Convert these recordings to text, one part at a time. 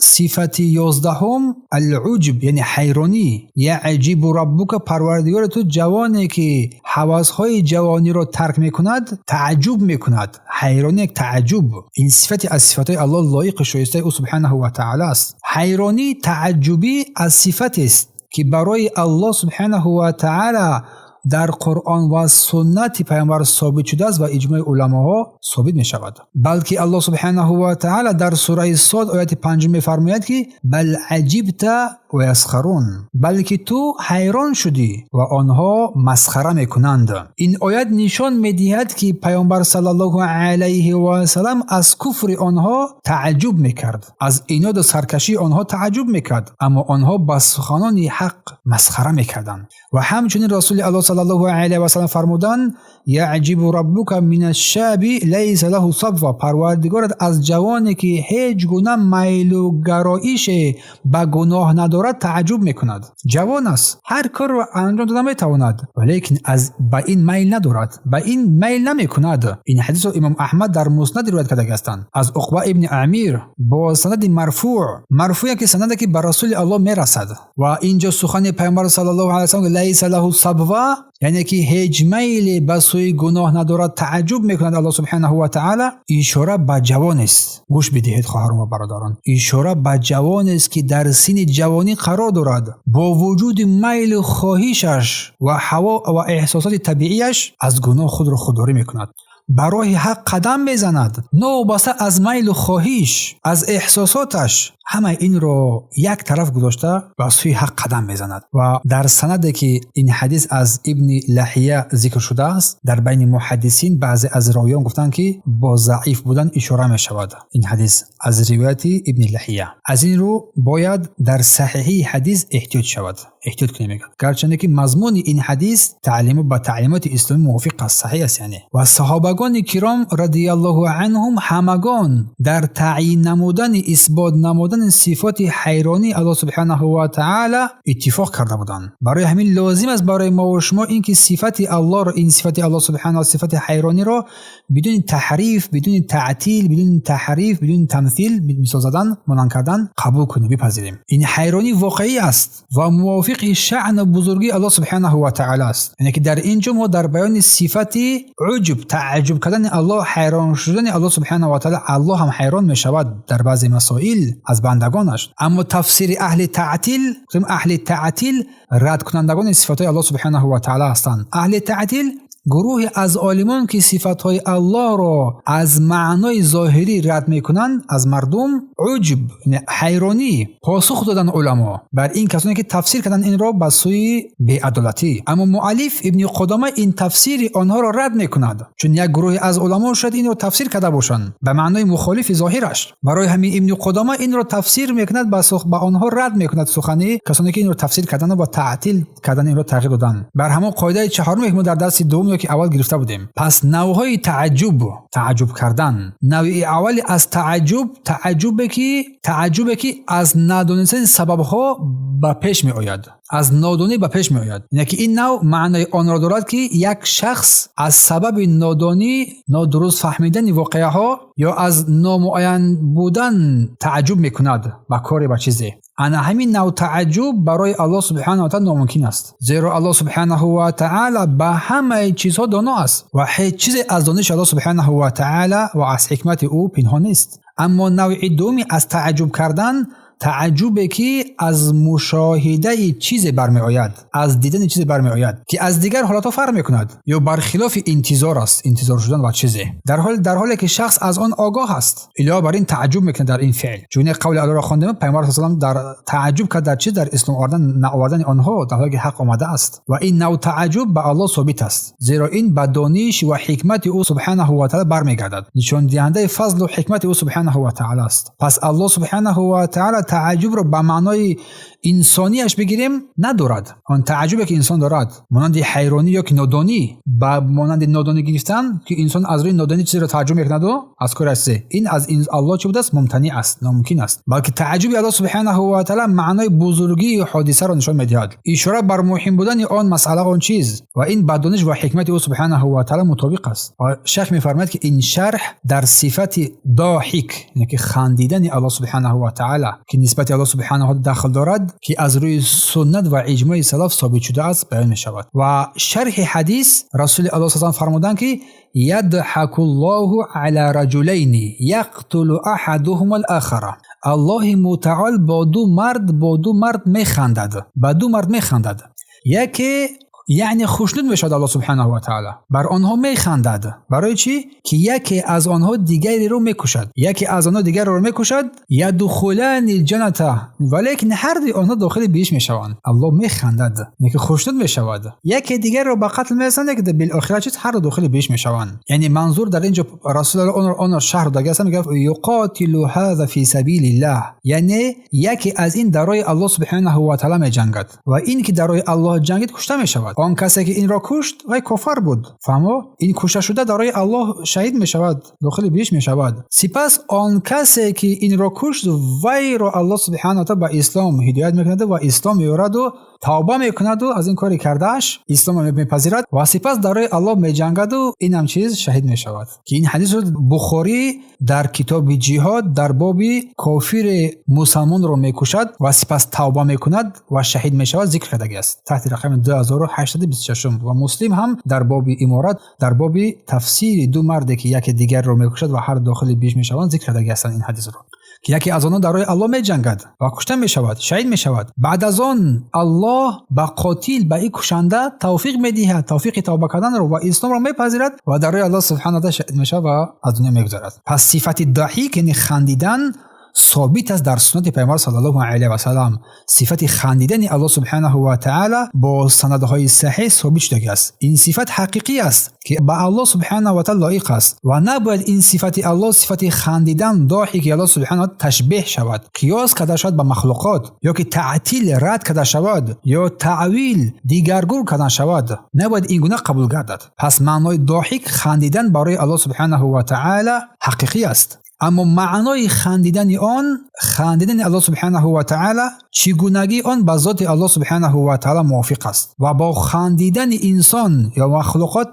صفت 11 العجب یعنی حیرانی. یعجب ربک، پروردگار تو جوانی که حواسهای جوانی رو ترک میکند تعجب میکند. حیرانی یک تعجب، این صفت از صفات الله لایق شایسته او سبحانه و تعالی است. حیرانی تعجبی از صفت است که برای الله سبحانه و تعالی در قرآن و سنت پیامبر ثابت شده است و اجماع علماها ثابت می شود. بلکه الله سبحانه و تعالی در سوره صاد آیت 5 می فرماید که بل عجبت و یسخرون، بلکه تو حیران شدی و آنها مسخره میکنند. این آیت نشان میدهد که پیامبر صلی الله علیه و سلم از کفر آنها تعجب میکرد، از عناد و سرکشی آنها تعجب میکرد، اما آنها با سخنان حق مسخره میکردند. و همچنین رسول الله صلی الله علیه و سلم فرمودند یعجب ربک من الشاب لیس له صبوه، پروردگارت از جوانی که هیچ گونه میل و گرایش به گناه ندارد تعجب میکند. جوان است، هر کار را انجام داده میتواند، ولیکن از به این میل ندارد، به این میل نمیکند. این حدیث رو امام احمد در مسند روایت کرده هستند از عقبه ابن عمیر با سند مرفوع که سند که به رسول الله میرسد. و اینجا سخن پیامبر صلی الله علیه و سلم لیس له صبوه یعنی که هیچ میل به سوی گناه ندارد تعجب میکند الله سبحانه و تعالی. اشاره به جوان است. گوش بدهید خواهران و برادران، اشاره به جوان است که در سن جوانی قرار دارد، با وجود میل و خواهشش و هوا و احساسات طبیعیش از گناه خود را خودداری میکند، برای حق قدم میزند، نوبسته از میل و خواهش، از احساساتش همه این رو یک طرف گذاشته و سوی حق قدم میزند. و در سند که این حدیث از ابن لحیه ذکر شده است، در بین محدثین بعضی از راویان گفتند که با ضعیف بودن اشاره می شود. این حدیث از روایت ابن لحیه، از این رو باید در صحیح حدیث احتیاط شود، احتیاط کنیم، گرچه که مضمون این حدیث تعلیم با تعلیمات اسلامی موافق است، صحیح است. یعنی و صحابگان کرام رضی الله عنهم همگان در تعیین نمودن اثبات نمودن صفات حیرانی الله سبحانه و تعالی اتفاق کرده بودند. برای همین لازم است برای ما و شما این که صفات الله را، این صفات الله سبحانه و صفات حیرانی را بدون تحریف، بدون تعطیل، بدون تحریف، بدون تمثیل، مثال زدن، منعکس کردن قبول کنیم، بپذیریم. این حیرانی واقعی است و موافق شأن و بزرگی الله سبحانه و تعالی است. یعنی که در اینجا ما در بیان صفت عجب، تعجب کردن الله، حیران شدن الله سبحانه و تعالی، الله هم حیران می شود در بعضی مسائل از بندگانش. اما تفسیر اهل تعطیل رد کنندگان صفات الله سبحانه و تعالی هستند. اهل تعطیل گروه از عالمان که صفاتهای الله را از معنای ظاهری رد میکنند، از مردم عجب حیرانی پاسخ دادن علما بر این کسانی که تفسیر کردن این را به سوی بی‌عدالتی. اما مؤلف ابن قدامه این تفسیر آنها را رد میکند، چون یک گروه از علما شاید این را تفسیر کرده باشند به معنای مخالف ظاهرش. برای همین ابن قدامه این را تفسیر میکند، به آنها رد میکند سخنی کسانی که این را تفسیر کردن و تعطیل کردن، این را تغییر دادن بر همون قاعده چهارم که ما در درس دوم که اول گرفته بودیم. پس نوعهای تعجب کردن، نوع اول از تعجب که از ندانستن سببها به پیش می آید، از نادانی به پیش می آید. یعنی که این نوع معنای آن را دارد که یک شخص از سبب نادانی، نادرست فهمیدن واقعه ها یا از نامعین بودن تعجب می کند به کاری به چیزی. انا همین نوع تعجب برای الله سبحانه و تعالی ناممکن است، زیرا الله سبحانه و تعالی به همه چیزها دانا است و هیچ چیزی از دانش الله سبحانه و تعالی و از حکمت او پنهان نیست. اما نوع دومی از تعجب کردن، تعجبی که از مشاهده چیز برمی آید، از دیدن چیز برمی آید که از دیگر حالات فرق می کند، یا برخلاف انتظار است، انتظار شدن و چیزی در حالی که شخص از آن آگاه است. الا بر این تعجب میکنه در این فعل، چون قول الله را خواندیم پیامبر صلی الله علیه و در تعجب کرد در چیز در اسلام آوردن آنها در حالی که حق آمده است. و این نوع تعجب به الله ثابت است، زیرا این به دانش و حکمت او سبحانه و تعالی برمیگردد، نشان دهنده فضل و حکمت او سبحانه و تعالی است. پس الله سبحانه و تعالی تعجب را به معنای انسانیش بگیریم ندارد. آن تعجبی که انسان دارد مانند حیرانی یا که نادانی، با مانند نادانی گرفتن که انسان از روی نادانی چیزی را تعجب میکند و از کار است، این از الله چه بوده است؟ ممتنع است، ناممکن است. بلکه تعجب الله سبحانه و تعالی معنای بزرگی حادثه را نشان میدهد، اشاره بر مهم بودن آن مسئله، آن چیز، و این با دانش و حکمت او سبحانه و تعالی مطابق است. و شیخ میفرماید که این شرح در صفت ضاحک، یعنی که خندیدن الله سبحانه و تعالی که نسبت الله سبحانه و تعالی داخل دارد، که از روی سنت و اجماع سلف ثابت شده است، بیان می شود. و شرح حدیث رسول الله صلی الله علیه و آله فرمودند که یضحک الله علی رجلین یقتل احدهما الاخر. الله متعال با دو مرد میخندد، با دو مرد میخندد. یکی یعنی خوشنود میشد الله سبحانه و تعالی بر آنها میخندد. برای چی؟ که یکی از آنها دیگری رو میکشد، یکی از آنها دیگری رو میکشد. یدخلان الجنه ولیکن هر دوی آنها داخل بهشت میشوند. الله میخندد، یعنی خوشنود میشود. یکی دیگر رو به قتل میرساند که بالاخره چیز هر دو داخل بهشت میشوند. یعنی منظور در اینجا رسول الله اون شهر داگه میگه یقاتل هذا فی سبیل الله، یعنی یکی از این در راه الله سبحانه و تعالی میجنگد و این که در راه الله جنگید کشته میشود. آن کسی که این را کشت وی کافر بود، فهمو؟ این کشته شده در راه الله شهید می شود، داخل بهشت می شود. سپس آن کسی که این را کشت وی را الله سبحانه و تعالی به اسلام هدایت میکند و اسلام میورد و توبه میکند و از این کاری کردهش اسلام میپذیرد و سپس در راه الله میجنگد و این هم چیز شهید می شود. که این حدیث رو بخاری در کتاب جهاد در باب کافر مسلمان رو میکشد و سپس توبه میکند و شهید می شود ذکر کرده است تحت رقم 2826. و مسلم هم در باب امارت در باب تفسیر دو مرد که یکی دیگر رو میکشد و هر داخل بهشت میشوند ذکر کرده است این حدیث رو، که یکی از آنها در راه الله میجنگد و کشته میشود، شهید میشود. بعد از آن الله به قاتل به این کشنده توفیق میدهد، توفیق توبه کردن رو و اسلام رو میپذیرد و در راه الله سبحانه و تعالی شهید میشود و از دنیا میگذرد. پس صفت ضحک یعنی خندیدن ثابت است در سنت پیامبر صلی الله علیه و سلم. صفت خندیدن الله سبحانه و تعالی با سندهای صحیح ثابت شده است. این صفت حقیقی است که به الله سبحانه و تعالی لایق است و نباید این صفت الله، صفت خندیدن ضاحک الله سبحانه و تعالی تشبیه شود، قیاس کرده شود به مخلوقات، یا که تعطیل رد کرده شود یا تعویل دیگرگون کرده شود. نباید این گونه قبول گردد. پس معنای ضاحک خندیدن برای الله سبحانه و تعالی حقیقی است. اما معنای خندیدن الله سبحانه و تعالی، چگونگی آن به ذات الله سبحانه و تعالی موافق است و با خندیدن انسان یا مخلوقات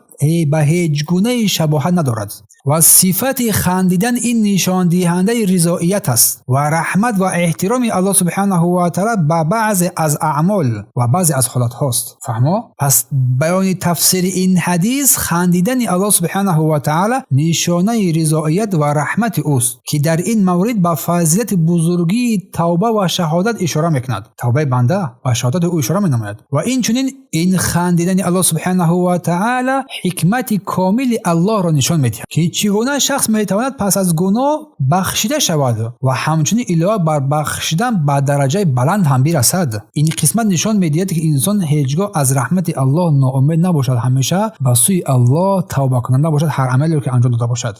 به هیچ گونه شباهت ندارد. و صفت خندیدن این نشان دهنده رضایت است و رحمت و احترام الله سبحانه و تعالی به بعض از اعمال و بعض از حالات هاست. فهمو؟ پس بیان تفسیر این حدیث خندیدن الله سبحانه و تعالی نشانه رضایت و رحمت اوست که در این مورد به فضیلت بزرگی توبه و شهادت اشاره میکند. توبه بنده و شهادت او اشاره مینماید. و این خندیدن الله سبحانه و تعالی حکمت کامل الله را نشان میدهد که چگونه شخص میتواند پس از گناه بخشیده شود و همچنین علاوه بر بخشیدن به درجه بلند هم برسد. این قسمت نشان میدهد که انسان هیچگاه از رحمت الله ناامید نباشد، همیشه به سوی الله توبه کننده باشد، هر عملی که انجام داده باشد.